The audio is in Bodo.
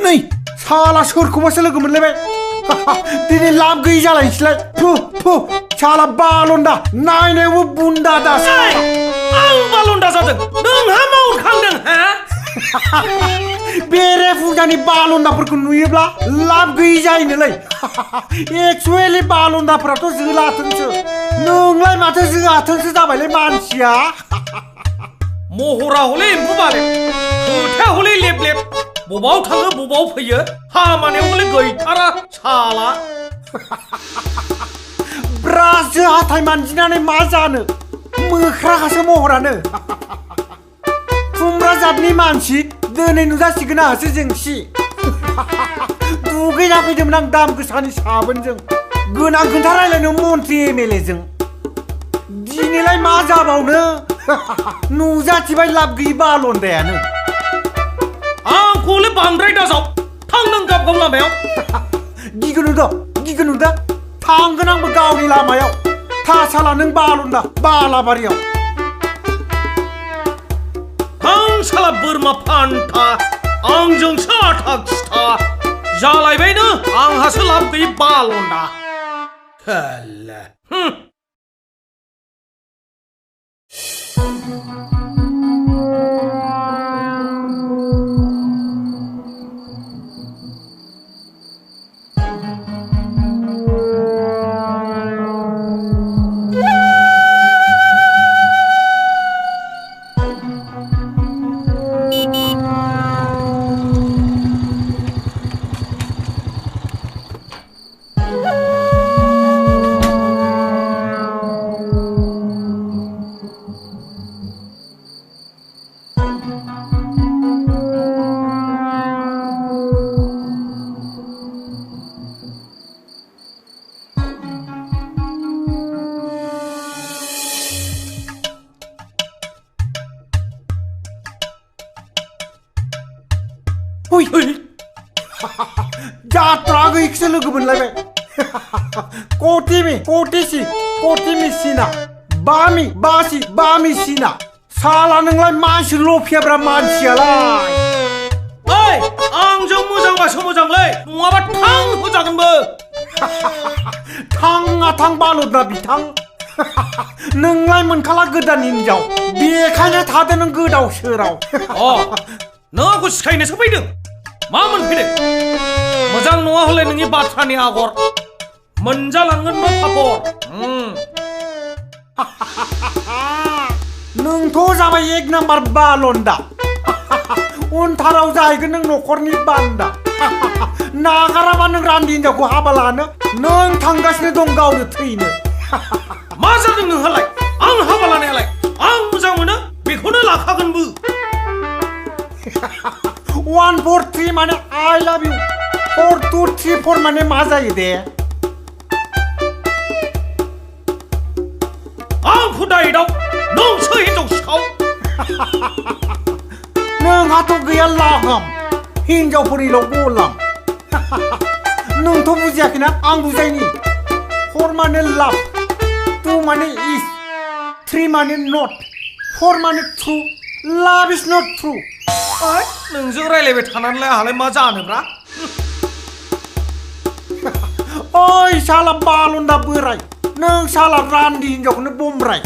नै साला सोरखौबासो लोगो मोनलायबाय दिनै लाब गैयि जालायनोसैलाय फु साला बालन्दा नायनायावबो बुन्दा दास आं बालन्दा जादों नोंहा मावखांदों हा बेरे फुजानि बालन्दाफोरखौ नुयोब्ला लाब गैयि जायोनोलै एक्चुवेलि बालन्दाफोराथ' जोलाथोंसो नोंलाय माथो जोआथोंसो जाबायलै मानसिया महरा हले एम्फौ बालेब खोथाया हले लेब लेब बबाव थाङो बबाव फैयो खामानियाव हले गैथारा साला ब्रासजों हाथाय मानजिनानै मा जानो मोख्राखासो महरानो खुमब्रा जातनि मानसि दिनै नुजासिगोन आहासो जेंसि दुगैना फैदोंमोन आं दाम गोसानि साबोनजों गोनां खोथा रायलायनो मन्त्रि एमएलएजों दिनैलाय मा जाबावनो नुजाथिबाय लाब गैयि बालन्दायानो आंखौले बांद्राय दाजाव थां नों गाव गाव लामायाव गिगोन दा थांगोन आंबो गावनि लामायाव था साला नों बालन्दा बालाबारियाव आं साला बोरमा फान्था आंजोंसो आथा खिथा जालायबायनो आंहासो लाब गैयि बालन्दा हेल्ला जात्रा गैयिखौसो लोगो मोनलायबाय कटिमिसिना बामिसिना साला नोंलाय मानसि लफियाब्रा मानसियालाय ओइ आंजों मोजांबासो मोजांलै नङाबा थां होजागोनबो थां बालन्दा बिथां नोंलाय मोनखाला गोदान हिनजाव बेखायनो थादो नों गोदाव सोराव नों आंखौ सिखायनोसो फैदों मा मोनफैदों मोजां नङा हले नोंनि बाथ्रानि आगर मोनजालांगोनबो फापर नोंथ' जाबाय एक नाम्बार बालन्दा उनथाराव जाहैगोन नों न'खरनि बान्दा नागाराबा नों रान्दि हिनजावखौ हाबा लानो नों थांगासिनो दं गावनो थैनो मा जादों नोंहालाय आं हाबा लानायालाय आं मोजां मोनो बेखौनो लाखागोनबो 1 4 3 माने I love you 4 2 3 4 माने मा जायो दे आंखौ दायदाव नोंसो हिनजाव सिखाव नोंहाथ' गैया लागाम हिनजावफोरनिल' गलाम नोंथ' बुजियाखैना आं बुजायनि 4 माने लाभ 2 माने इज 3 माने नट 4 माने ट्रु लाभ इज नट ट्रु नोंजों रायलायबाय थानानैलाय आहालाय मा जानोब्रा ओइ साला बालन्दा बोराय नों साला रान्दि हिनजावखौनो बमब्राय